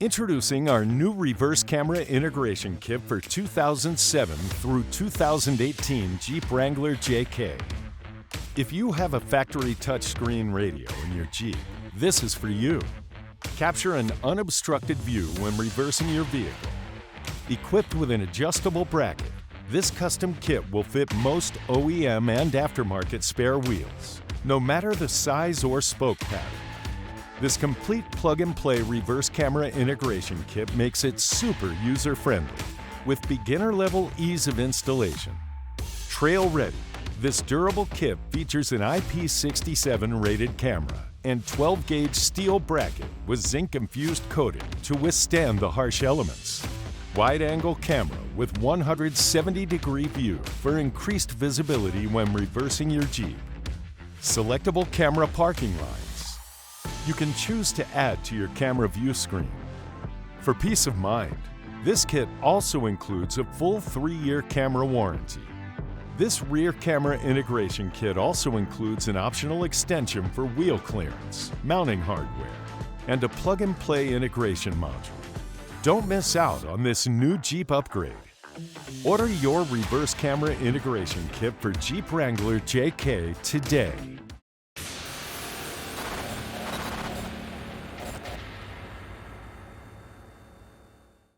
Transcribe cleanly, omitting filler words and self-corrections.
Introducing our new reverse camera integration kit for 2007 through 2018 Jeep Wrangler JK. If you have a factory touchscreen radio in your Jeep, this is for you. Capture an unobstructed view when reversing your vehicle. Equipped with an adjustable bracket, this custom kit will fit most OEM and aftermarket spare wheels, no matter the size or spoke pattern. This complete plug-and-play reverse camera integration kit makes it super user-friendly, with beginner-level ease of installation. Trail-ready, this durable kit features an IP67 rated camera and 12-gauge steel bracket with zinc-infused coating to withstand the harsh elements. Wide-angle camera with 170-degree view for increased visibility when reversing your Jeep. Selectable camera parking lines. You can choose to add to your camera view screen. For peace of mind, this kit also includes a full 3-year camera warranty. This rear camera integration kit also includes an optional extension for wheel clearance, mounting hardware, and a plug-and-play integration module. Don't miss out on this new Jeep upgrade. Order your reverse camera integration kit for Jeep Wrangler JK today.